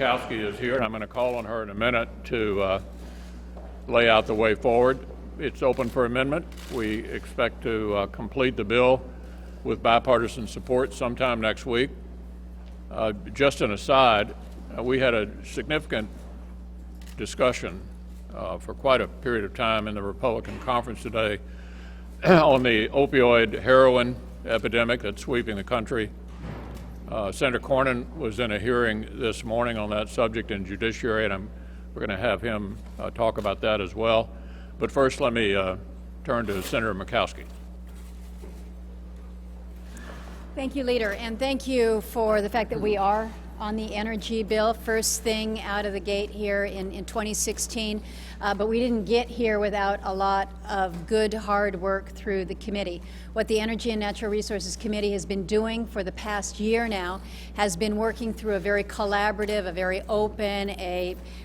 McConnell is here, and I'm going to call on her in a minute to lay out the way forward. It's open for amendment. We expect to complete the bill with bipartisan support sometime next week. Just an aside, we had a significant discussion for quite a period of time in the Republican conference today on the opioid heroin epidemic that's sweeping the country. Senator Cornyn was in a hearing this morning on that subject in Judiciary, and we're going to have him talk about that as well. But first, let me turn to Senator McConnell. Thank you, Leader, and thank you for the fact that we are on the energy bill, first thing out of the gate here in 2016. But we didn't get here without a lot of good, hard work through the committee. What the Energy and Natural Resources Committee has been doing for the past year now has been working through a very collaborative, a very open,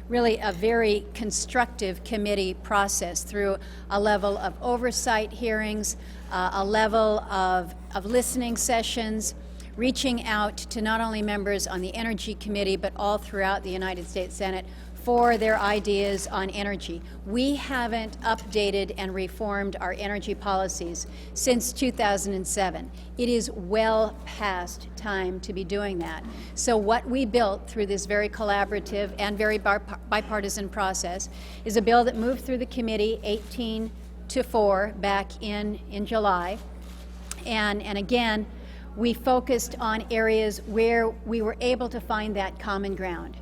really a very constructive committee process through a level of oversight hearings, a level of listening sessions, reaching out to not only members on the Energy Committee, but all throughout the United States Senate for their ideas on energy. We haven't updated and reformed our energy policies since 2007. It is well past time to be doing that. So what we built through this very collaborative and very bipartisan process is a bill that moved through the committee 18-4 back in July. And again, we focused on areas where we were able to find that common ground.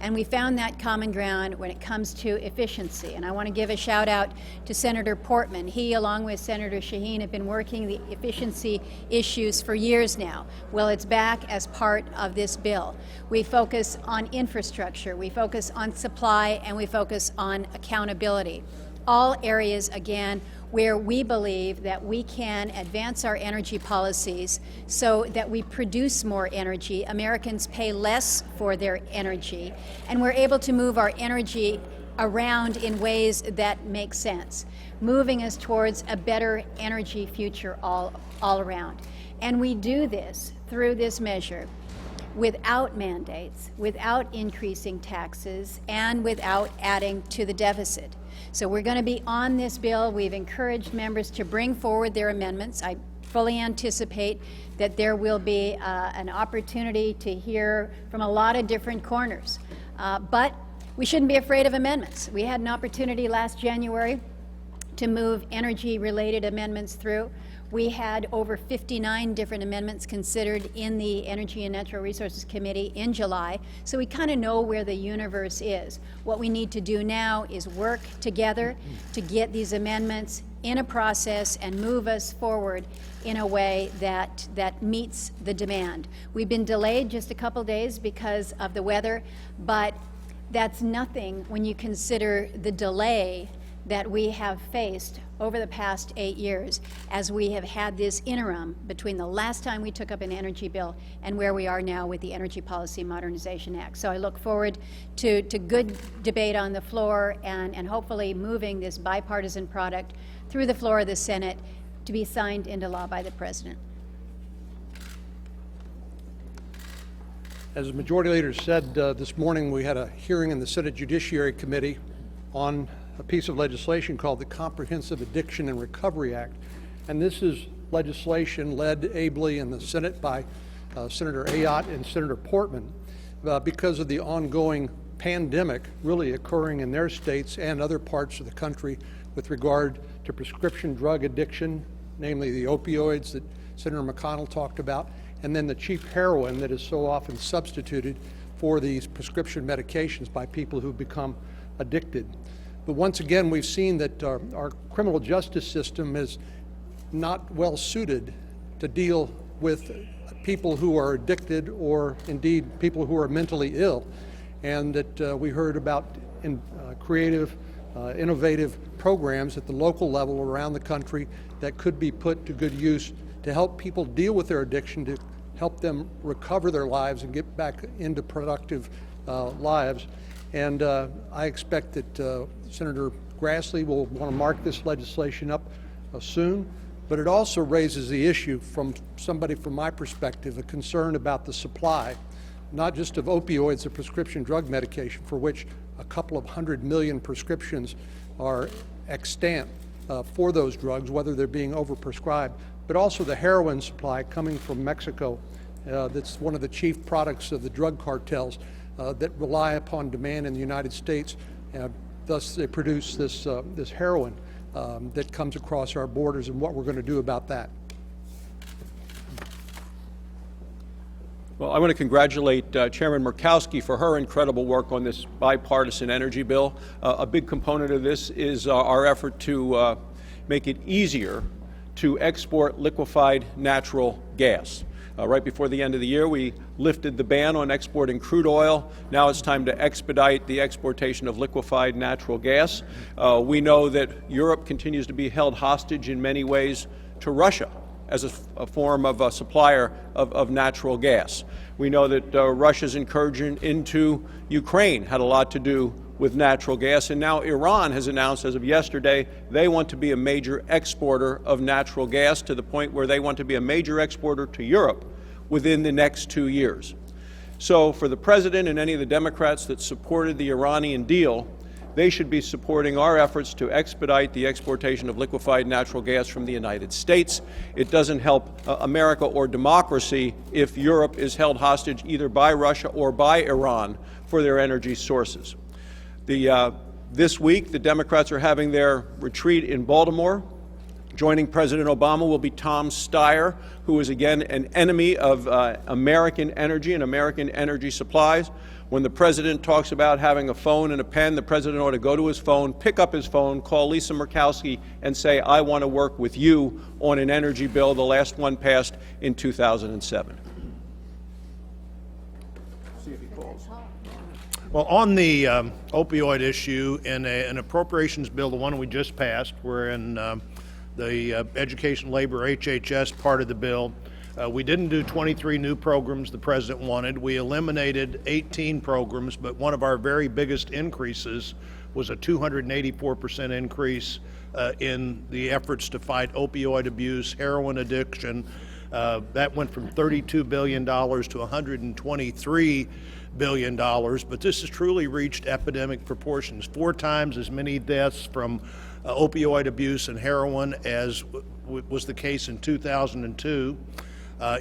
And we found that common ground when it comes to efficiency. And I want to give a shout out to Senator Portman. He, along with Senator Shaheen, have been working the efficiency issues for years now. Well, it's back as part of this bill. We focus on infrastructure, we focus on supply, and we focus on accountability. All areas, again, where we believe that we can advance our energy policies so that we produce more energy, Americans pay less for their energy, and we're able to move our energy around in ways that make sense, moving us towards a better energy future all around. And we do this through this measure without mandates, without increasing taxes, and without adding to the deficit. So we're going to be on this bill. We've encouraged members to bring forward their amendments. I fully anticipate that there will be an opportunity to hear from a lot of different corners. But we shouldn't be afraid of amendments. We had an opportunity last January to move energy-related amendments through. We had over 59 different amendments considered in the Energy and Natural Resources Committee in July, so we kind of know where the universe is. What we need to do now is work together to get these amendments in a process and move us forward in a way that meets the demand. We've been delayed just a couple days because of the weather, but that's nothing when you consider the delay that we have faced over the past 8 years as we have had this interim between the last time we took up an energy bill and where we are now with the Energy Policy Modernization Act. So I look forward to good debate on the floor and hopefully moving this bipartisan product through the floor of the Senate to be signed into law by the President. As the Majority Leader said this morning, we had a hearing in the Senate Judiciary Committee on a piece of legislation called the Comprehensive Addiction and Recovery Act. And this is legislation led ably in the Senate by Senator Ayotte and Senator Portman because of the ongoing pandemic really occurring in their states and other parts of the country with regard to prescription drug addiction, namely the opioids that Senator McConnell talked about, and then the cheap heroin that is so often substituted for these prescription medications by people who become addicted. But once again, we've seen that our criminal justice system is not well suited to deal with people who are addicted or indeed people who are mentally ill, and that we heard about creative, innovative programs at the local level around the country that could be put to good use to help people deal with their addiction, to help them recover their lives and get back into productive lives. And I expect that Senator Grassley will want to mark this legislation up soon, but it also raises the issue from somebody, from my perspective, a concern about the supply not just of opioids, a prescription drug medication for which a couple of 100 million prescriptions are extant for those drugs, whether they're being overprescribed, but also the heroin supply coming from Mexico. That's one of the chief products of the drug cartels that rely upon demand in the United States. Thus, they produce this heroin that comes across our borders, and what we're going to do about that. Well, I want to congratulate Chairman Murkowski for her incredible work on this bipartisan energy bill. A big component of this is our effort to make it easier to export liquefied natural gas. Right before the end of the year, we lifted the ban on exporting crude oil. Now it's time to expedite the exportation of liquefied natural gas. We know that Europe continues to be held hostage in many ways to Russia as a form of a supplier of natural gas. We know that Russia's incursion into Ukraine had a lot to do with natural gas, and now Iran has announced as of yesterday they want to be a major exporter of natural gas, to the point where they want to be a major exporter to Europe within the next 2 years. So for the President and any of the Democrats that supported the Iranian deal, they should be supporting our efforts to expedite the exportation of liquefied natural gas from the United States. It doesn't help America or democracy if Europe is held hostage either by Russia or by Iran for their energy sources. This week, the Democrats are having their retreat in Baltimore. Joining President Obama will be Tom Steyer, who is again an enemy of American energy and American energy supplies. When the President talks about having a phone and a pen, the President ought to go to his phone, pick up his phone, call Lisa Murkowski, and say, I want to work with you on an energy bill. The last one passed in 2007. See if he calls. Well, on the opioid issue, in an appropriations bill, the one we just passed, we're in the Education, Labor, HHS part of the bill. We didn't do 23 new programs the President wanted. We eliminated 18 programs, but one of our very biggest increases was a 284% increase in the efforts to fight opioid abuse, heroin addiction. That went from $32 billion to $123 billion, but this has truly reached epidemic proportions. 4 times as many deaths from opioid abuse and heroin as was the case in 2002.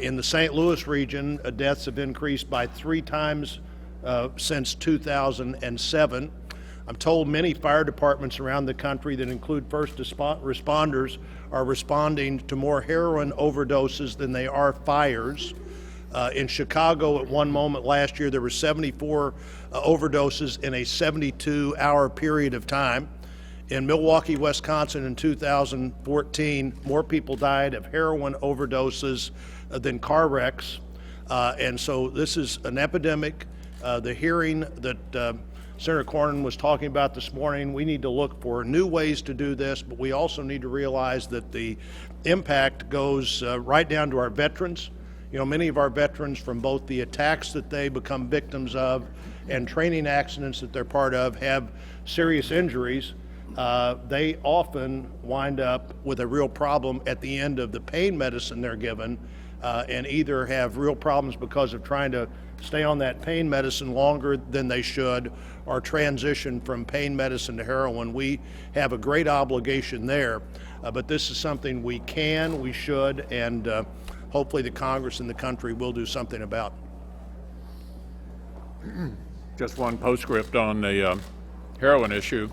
In the St. Louis region, deaths have increased by 3 times since 2007. I'm told many fire departments around the country that include first responders are responding to more heroin overdoses than they are fires. In Chicago, at one moment last year, there were 74 overdoses in a 72-hour period of time. In Milwaukee, Wisconsin, in 2014, more people died of heroin overdoses than car wrecks. And so this is an epidemic. The hearing that Senator Cornyn was talking about this morning, we need to look for new ways to do this, but we also need to realize that the impact goes right down to our veterans. You know, many of our veterans, from both the attacks that they become victims of and training accidents that they're part of, have serious injuries. They often wind up with a real problem at the end of the pain medicine they're given, and either have real problems because of trying to stay on that pain medicine longer than they should, or transition from pain medicine to heroin. We have a great obligation there, but this is something we can, we should, and hopefully the Congress and the country will do something about. Just one postscript on the heroin issue.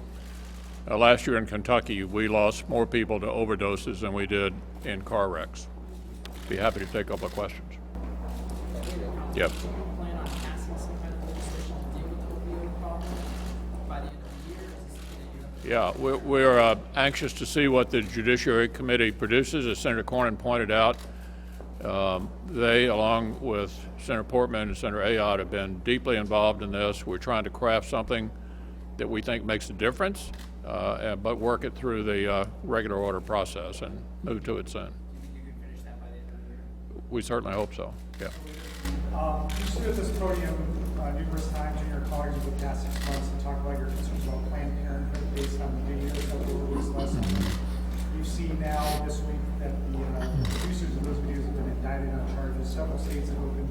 Last year in Kentucky, we lost more people to overdoses than we did in car wrecks. Be happy to take up a questions. Yep. Plan on passing some kind of legislation to deal with the opioid problem by the end of the year? Yeah, we're anxious to see what the Judiciary Committee produces. As Senator Cornyn pointed out, they, along with Senator Portman and Senator Ayotte, have been deeply involved in this. We're trying to craft something that we think makes a difference, but work it through the regular order process and move to it soon. You can finish that by the end of the year? We certainly hope so, yeah. You stood at this podium numerous times in your colleagues over the past 6 months and talked about your concerns about Planned Parenthood based on the videos that were released last week. You see now this week that the producers of those videos have been indicted on charges. Several states have opened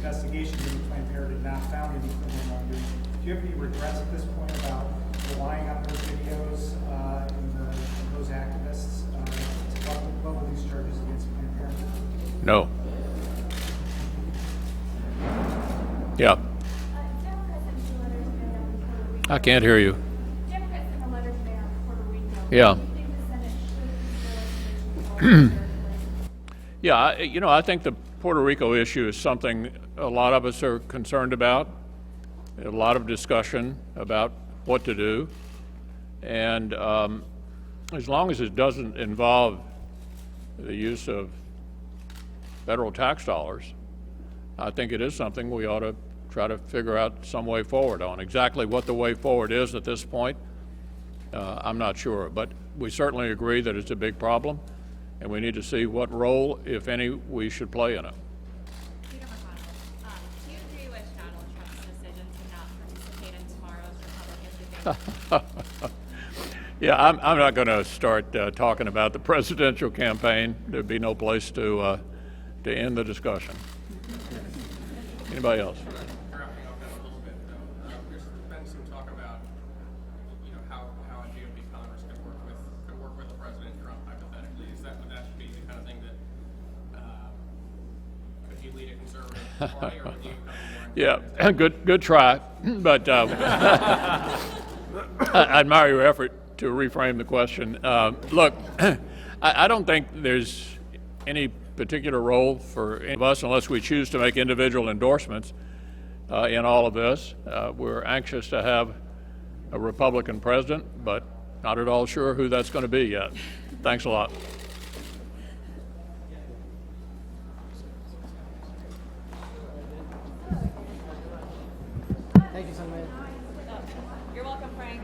investigations into Planned Parenthood had not found any criminal wrongdoing. Do you have any regrets at this point about relying on those videos and those activists to level these charges against Planned Parenthood? No. Yeah. I can't hear you. Democrats sent a letter today on Puerto Rico. Yeah. Do you think the Senate should consider legislation Yeah, I think the Puerto Rico issue is something a lot of us are concerned about. A lot of discussion about what to do. And as long as it doesn't involve the use of federal tax dollars, I think it is something we ought to try to figure out some way forward on. Exactly what the way forward is at this point, I'm not sure. But we certainly agree that it's a big problem, and we need to see what role, if any, we should play in it. Leader McConnell, do you agree with Donald Trump's decision to not participate in tomorrow's Republican debate? Yeah, I'm not going to start talking about the presidential campaign. There'd be no place to end the discussion. Anybody else? Wrapping up that a little bit, though, there's been some talk about, how a GOP Congress could work with President Trump hypothetically. Would that be the kind of thing that could he lead a conservative party, or would you come more? Yeah, good try, but I admire your effort to reframe the question. Look, I don't think there's any particular role for any of us unless we choose to make individual endorsements in all of this. We're anxious to have a Republican president, but not at all sure who that's going to be yet. Thanks a lot. Thank you so much. You're welcome, Frank.